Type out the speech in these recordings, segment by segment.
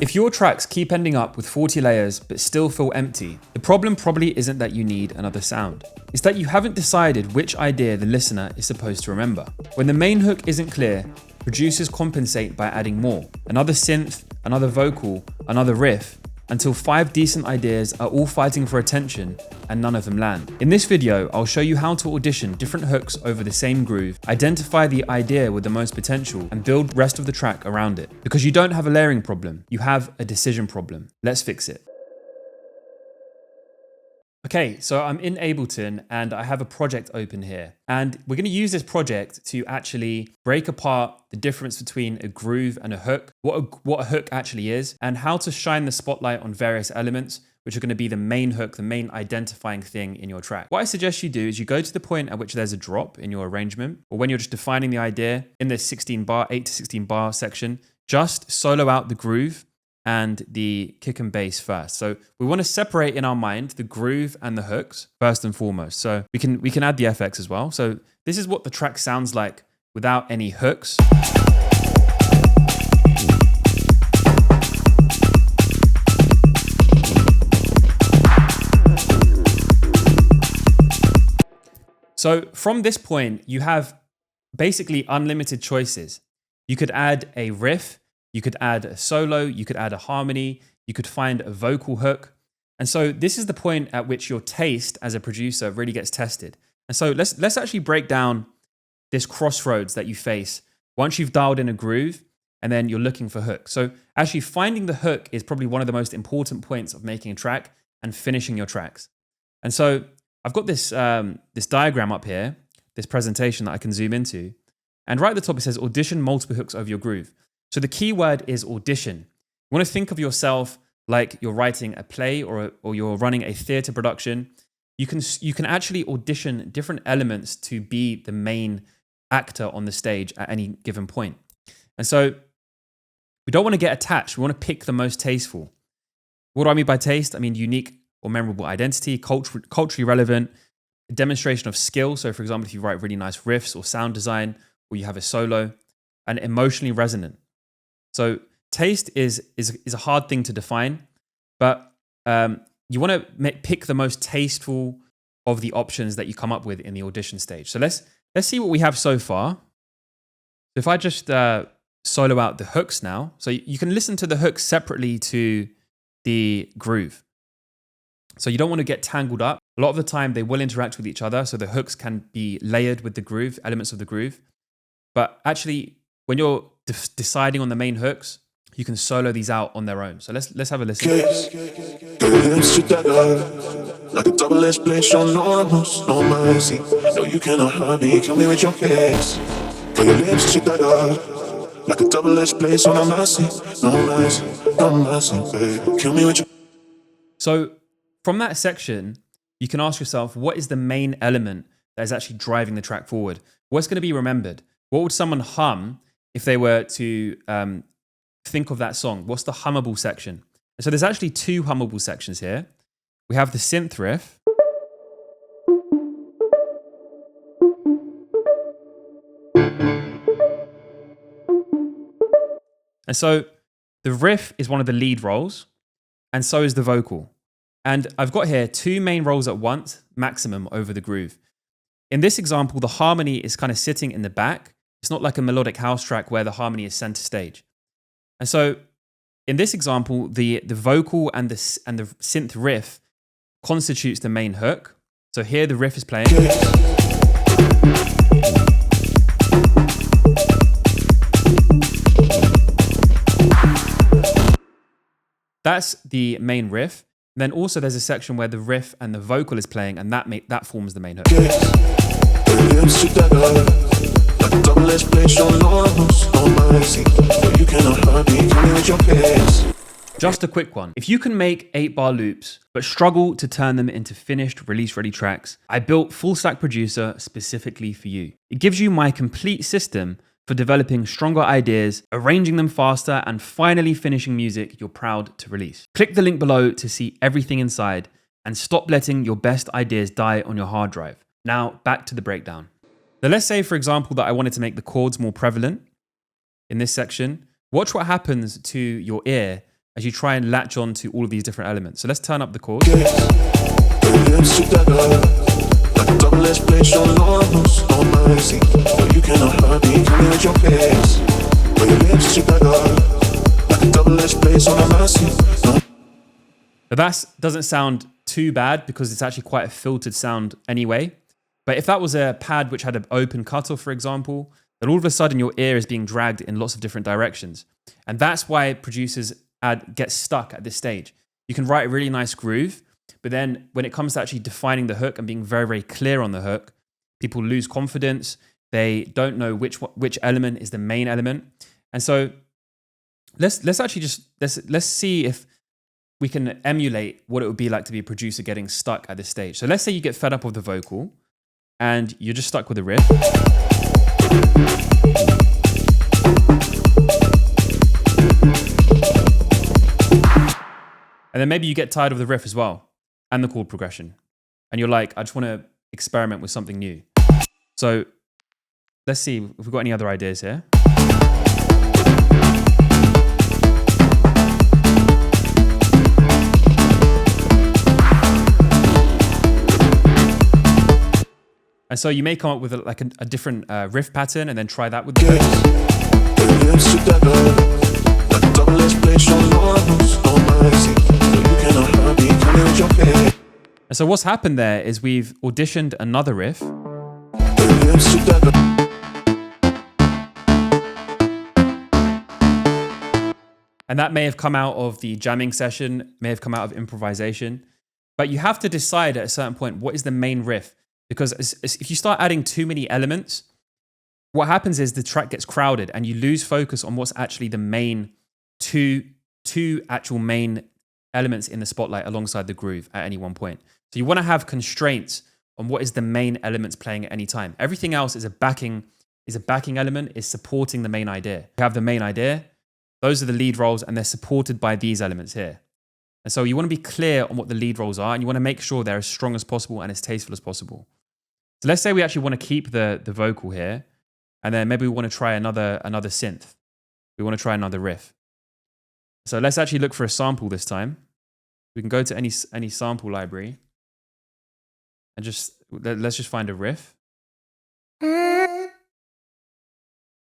If your tracks keep ending up with 40 layers but still feel empty, the problem probably isn't that you need another sound. It's that you haven't decided which idea the listener is supposed to remember. When the main hook isn't clear, producers compensate by adding more. Another synth, another vocal, another riff, until 5 decent ideas are all fighting for attention and none of them land. In this video, I'll show you how to audition different hooks over the same groove, identify the idea with the most potential, and build the rest of the track around it. Because you don't have a layering problem, you have a decision problem. Let's fix it. Okay, so I'm in Ableton and I have a project open here. And we're going to use this project to actually break apart the difference between a groove and a hook, what a hook actually is, and how to shine the spotlight on various elements, which are going to be the main hook, the main identifying thing in your track. What I suggest you do is you go to the point at which there's a drop in your arrangement, or when you're just defining the idea in this 8 to 16 bar section, just solo out the groove and the kick and bass first. So we want to separate in our mind the groove and the hooks first and foremost. So we can add the FX as well. So this is what the track sounds like without any hooks. So from this point, you have basically unlimited choices. You could add a riff, you could add a solo, you could add a harmony, you could find a vocal hook. And so this is the point at which your taste as a producer really gets tested. And so let's actually break down this crossroads that you face once you've dialed in a groove and then you're looking for hooks. So actually finding the hook is probably one of the most important points of making a track and finishing your tracks. And so I've got this, this diagram up here, this presentation that I can zoom into. And right at the top, it says audition multiple hooks over your groove. So the key word is audition. You want to think of yourself like you're writing a play or you're running a theater production. You can actually audition different elements to be the main actor on the stage at any given point. And so we don't want to get attached. We want to pick the most tasteful. What do I mean by taste? I mean unique or memorable identity, culturally relevant, a demonstration of skill. So for example, if you write really nice riffs or sound design, or you have a solo, and emotionally resonant. So taste is a hard thing to define, but you want to pick the most tasteful of the options that you come up with in the audition stage. So let's see what we have so far. So if I just solo out the hooks now, so you can listen to the hooks separately to the groove. So you don't want to get tangled up. A lot of the time they will interact with each other, so the hooks can be layered with the groove, elements of the groove. But actually, when you're deciding on the main hooks, you can solo these out on their own. So let's have a listen. Like a double-edged blade, show no remorse, no mercy. No, you cannot hurt me, kill me with your kiss. Girl, your lips cheek that up. Like a double-edged blade, show no mercy, no mercy, no mercy, baby. Kill me with your... So from that section, you can ask yourself, what is the main element that is actually driving the track forward? What's going to be remembered? What would someone hum if they were to think of that song? What's the hummable section? And so there's actually 2 hummable sections here. We have the synth riff. And so the riff is one of the lead roles, and so is the vocal. And I've got here 2 main roles at once, maximum over the groove. In this example, the harmony is kind of sitting in the back. It's not like a melodic house track where the harmony is center stage. And so in this example, the vocal and the synth riff constitutes the main hook. So here the riff is playing. That's the main riff. And then also there's a section where the riff and the vocal is playing, and that forms the main hook. Just a quick one. If you can make 8-bar loops, but struggle to turn them into finished, release-ready tracks, I built Full Stack Producer specifically for you. It gives you my complete system for developing stronger ideas, arranging them faster, and finally finishing music you're proud to release. Click the link below to see everything inside and stop letting your best ideas die on your hard drive. Now, back to the breakdown. Now, let's say, for example, that I wanted to make the chords more prevalent in this section. Watch what happens to your ear as you try and latch on to all of these different elements. So let's turn up the chords. So that doesn't sound too bad because it's actually quite a filtered sound anyway. But if that was a pad which had an open cutoff, for example, then all of a sudden your ear is being dragged in lots of different directions. And that's why producers get stuck at this stage. You can write a really nice groove, but then when it comes to actually defining the hook and being very, very clear on the hook, people lose confidence. They don't know which element is the main element. And so let's actually just let's see if we can emulate what it would be like to be a producer getting stuck at this stage. So let's say you get fed up with the vocal and you're just stuck with the riff. And then maybe you get tired of the riff as well and the chord progression. And you're like, I just want to experiment with something new. So let's see if we've got any other ideas here. And so you may come up with a different riff pattern and then try that with the bass. And so what's happened there is we've auditioned another riff. And that may have come out of the jamming session, may have come out of improvisation. But you have to decide at a certain point, what is the main riff? Because if you start adding too many elements, what happens is the track gets crowded and you lose focus on what's actually the main two actual main elements in the spotlight alongside the groove at any one point. So you want to have constraints on what is the main elements playing at any time. Everything else is a backing element, is supporting the main idea. You have the main idea, those are the lead roles, and they're supported by these elements here. And so you want to be clear on what the lead roles are, and you want to make sure they're as strong as possible and as tasteful as possible. So let's say we actually want to keep the vocal here, and then maybe we want to try another synth. We want to try another riff. So let's actually look for a sample this time. We can go to any sample library and let's just find a riff.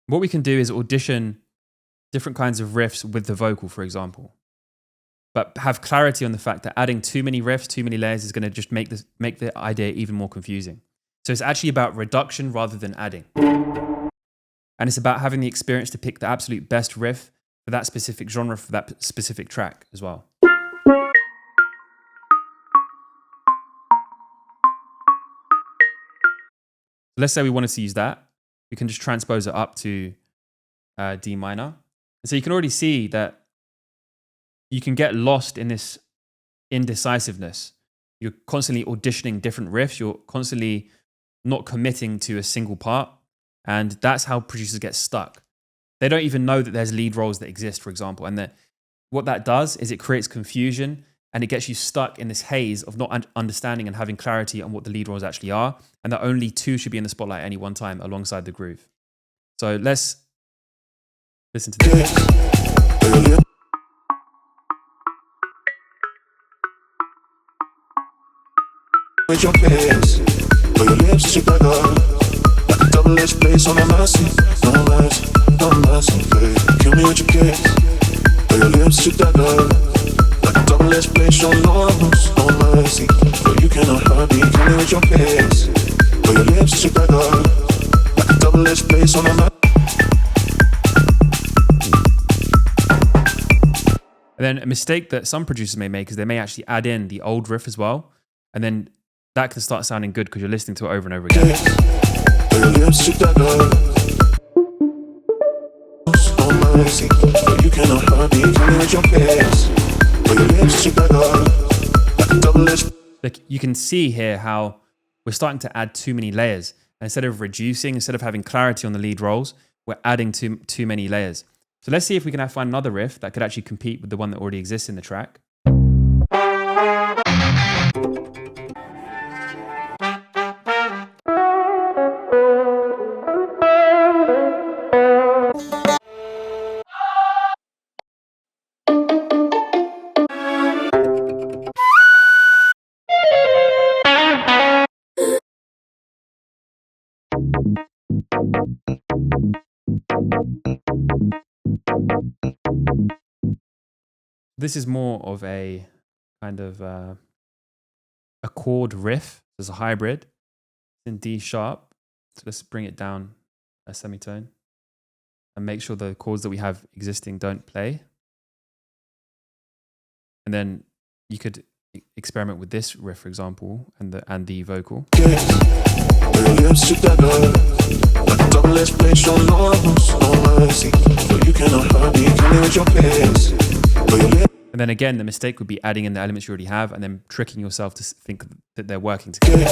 What we can do is audition different kinds of riffs with the vocal, for example. But have clarity on the fact that adding too many riffs, too many layers is going to just make the idea even more confusing. So it's actually about reduction rather than adding. And it's about having the experience to pick the absolute best riff for that specific genre, for that specific track as well. Let's say we wanted to use that. We can just transpose it up to D minor. And so you can already see that you can get lost in this indecisiveness. You're constantly auditioning different riffs. You're constantly not committing to a single part. And that's how producers get stuck. They don't even know that there's lead roles that exist, for example. And what that does is it creates confusion and it gets you stuck in this haze of not understanding and having clarity on what the lead roles actually are. And that only two should be in the spotlight at any one time alongside the groove. So let's listen to this. With your face, but your lips are better. Like a double-edged blade, so no mercy, no mercy, no mercy, babe. Kill me with your kiss, but your lips are better. Like a double-edged blade, so no mercy, but you cannot hurt me. Kill me with your kiss, but your lips are better. Like a double-edged blade, so no mercy. And then a mistake that some producers may make is they may actually add in the old riff as well, and then that can start sounding good because you're listening to it over and over again. Like you can see here how we're starting to add too many layers. And instead of reducing, instead of having clarity on the lead roles, we're adding too many layers. So let's see if we can find another riff that could actually compete with the one that already exists in the track. This is more of a kind of a chord riff. There's a hybrid. It's in D sharp. So let's bring it down a semitone and make sure the chords that we have existing don't play. And then you could experiment with this riff, for example, and the vocal. And then again, the mistake would be adding in the elements you already have and then tricking yourself to think that they're working together.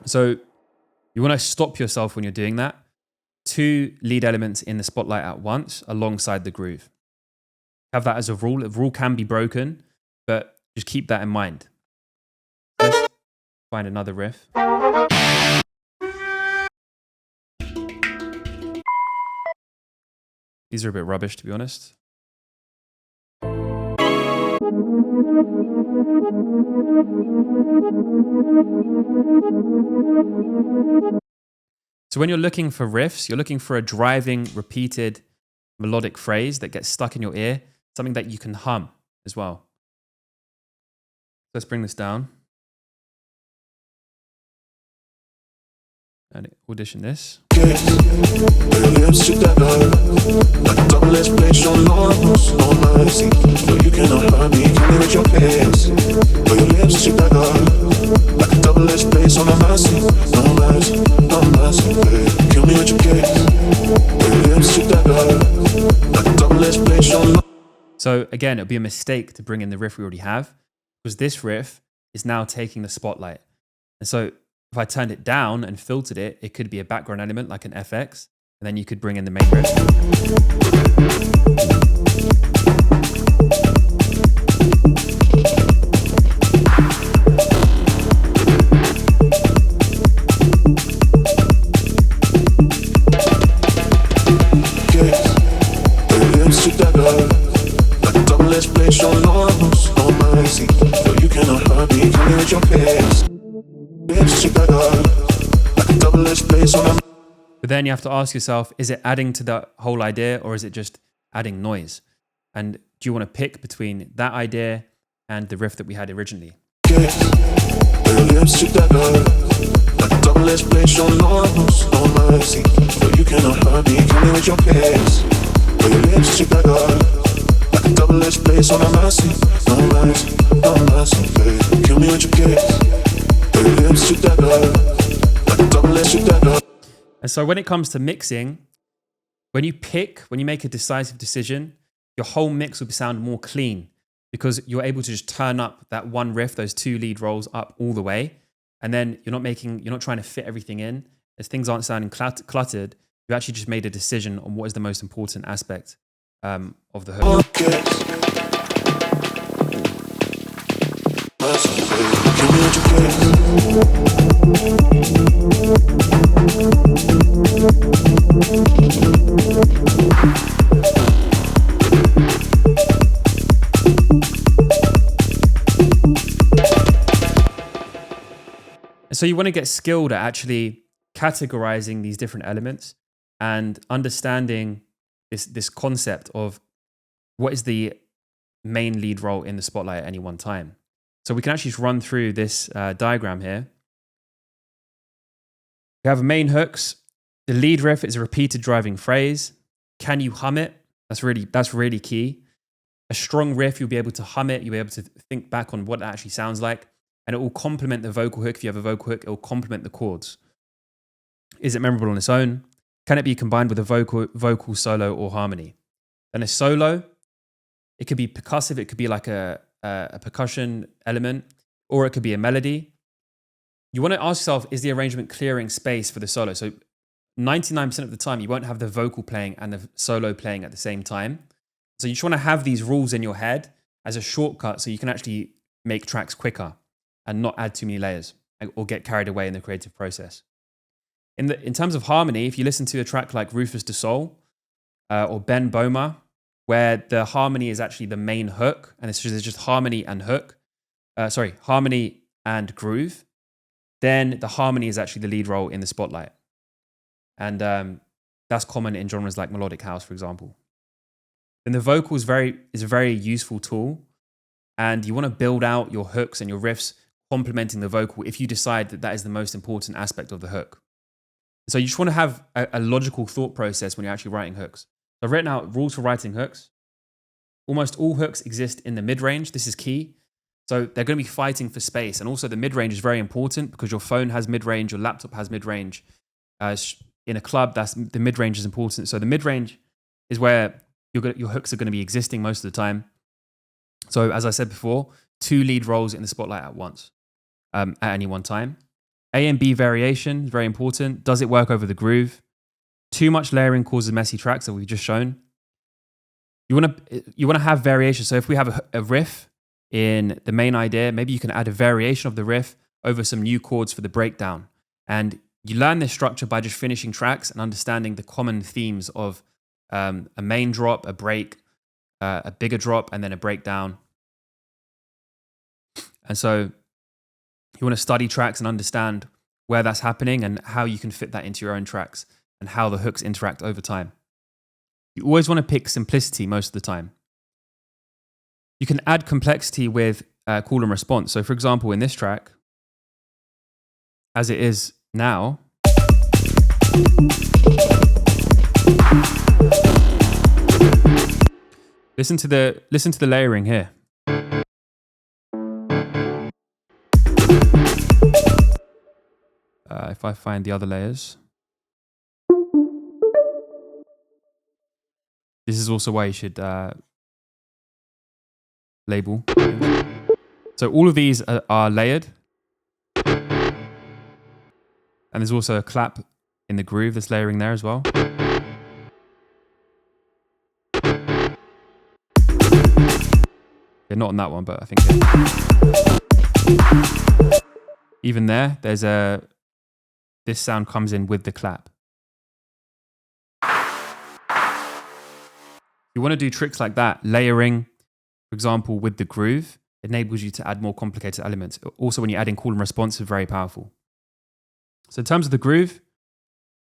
So you want to stop yourself when you're doing that. 2 lead elements in the spotlight at once alongside the groove. Have that as a rule. The rule can be broken, but just keep that in mind. Let's find another riff. These are a bit rubbish, to be honest. So when you're looking for riffs, you're looking for a driving, repeated, melodic phrase that gets stuck in your ear, something that you can hum as well. Let's bring this down. And audition this. So again, it would be a mistake to bring in the riff we already have, because this riff is now taking the spotlight. And so if I turned it down and filtered it, it could be a background element like an FX, and then you could bring in the main riff. But then you have to ask yourself, is it adding to the whole idea or is it just adding noise? And do you want to pick between that idea and the riff that we had originally? And so when it comes to mixing, when you make a decisive decision, your whole mix will sound more clean because you're able to just turn up that one riff, those 2 lead rolls up all the way. And then you're not trying to fit everything in. As things aren't sounding cluttered, you actually just made a decision on what is the most important aspect of the hook. So you want to get skilled at actually categorizing these different elements and understanding this concept of what is the main lead role in the spotlight at any one time. So we can actually just run through this diagram here. We have main hooks. The lead riff is a repeated driving phrase. Can you hum it? That's really key. A strong riff, you'll be able to hum it. You'll be able to think back on what it actually sounds like. And it will complement the vocal hook. If you have a vocal hook, it will complement the chords. Is it memorable on its own? Can it be combined with a vocal solo or harmony? Then a solo, it could be percussive. It could be like a percussion element, or it could be a melody. You want to ask yourself, is the arrangement clearing space for the solo? So 99% of the time, you won't have the vocal playing and the solo playing at the same time. So you just want to have these rules in your head as a shortcut so you can actually make tracks quicker and not add too many layers or get carried away in the creative process. In terms of harmony, if you listen to a track like Rufus Du Sol or Ben Boma, where the harmony is actually the main hook, and it's just harmony and hook, harmony and groove, then the harmony is actually the lead role in the spotlight. And That's common in genres like melodic house, for example. Then the vocal is a very useful tool, and you want to build out your hooks and your riffs complementing the vocal if you decide that that is the most important aspect of the hook. So you just want to have a logical thought process when you're actually writing hooks. So I've written out rules for writing hooks. Almost all hooks exist in the mid-range. This is key. So they're going to be fighting for space. And also the mid-range is very important because your phone has mid-range, your laptop has mid-range. In a club, the mid-range is important. So the mid-range is where your hooks are going to be existing most of the time. So as I said before, 2 lead roles in the spotlight at once, at any one time. A and B variation is very important. Does it work over the groove? Too much layering causes messy tracks that we've just shown. You want to have variation. So if we have a riff in the main idea, maybe you can add a variation of the riff over some new chords for the breakdown. And you learn this structure by just finishing tracks and understanding the common themes of a main drop, a break, a bigger drop, and then a breakdown. And so you want to study tracks and understand where that's happening and how you can fit that into your own tracks and how the hooks interact over time. You always want to pick simplicity most of the time. You can add complexity with call and response. So for example, in this track, as it is now, listen to the layering here. If I find the other layers. This is also why you should label. So all of these are layered. And there's also a clap in the groove that's layering there as well. Yeah, not on that one, but I think even there's this sound comes in with the clap. You want to do tricks like that. Layering, for example, with the groove enables you to add more complicated elements. Also, when you're adding call and response, is very powerful. So in terms of the groove,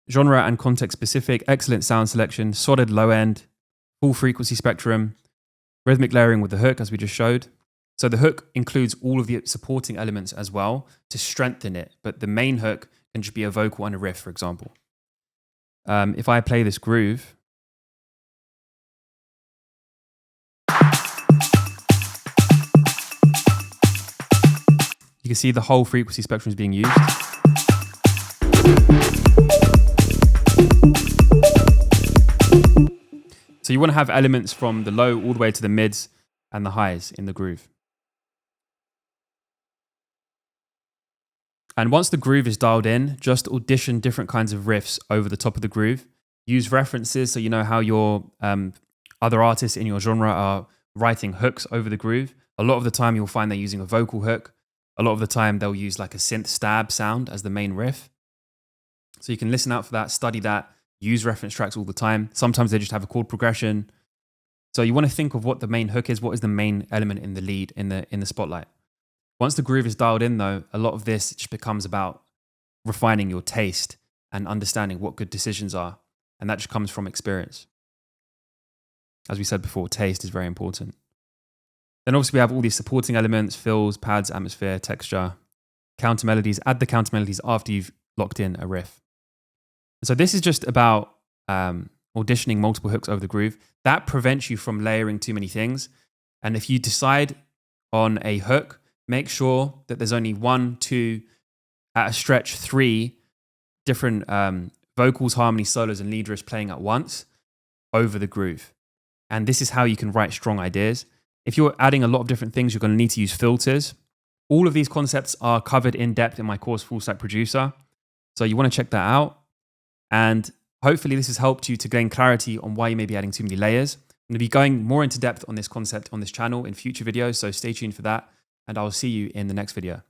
genre and context specific, excellent sound selection, solid low end, full frequency spectrum, rhythmic layering with the hook, as we just showed. So the hook includes all of the supporting elements as well to strengthen it. But the main hook can just be a vocal and a riff, for example. If I play this groove, you can see the whole frequency spectrum is being used. So you want to have elements from the low all the way to the mids and the highs in the groove. And once the groove is dialed in, just audition different kinds of riffs over the top of the groove. Use references so you know how your other artists in your genre are writing hooks over the groove. A lot of the time you'll find they're using a vocal hook. A lot of the time they'll use like a synth stab sound as the main riff. So you can listen out for that, study that, use reference tracks all the time. Sometimes they just have a chord progression. So you want to think of what the main hook is, what is the main element in the lead, in the spotlight. Once the groove is dialed in though, a lot of this just becomes about refining your taste and understanding what good decisions are. And that just comes from experience. As we said before, taste is very important. Then obviously we have all these supporting elements, fills, pads, atmosphere, texture, counter melodies. Add the counter melodies after you've locked in a riff. And so this is just about auditioning multiple hooks over the groove. That prevents you from layering too many things. And if you decide on a hook, make sure that there's only 1, 2, at a stretch 3 different vocals, harmonies, solos, and lead riffs playing at once over the groove. And this is how you can write strong ideas. If you're adding a lot of different things, you're going to need to use filters. All of these concepts are covered in depth in my course, Full Stack Producer. So you want to check that out. And hopefully this has helped you to gain clarity on why you may be adding too many layers. I'm going to be going more into depth on this concept on this channel in future videos, so stay tuned for that. And I'll see you in the next video.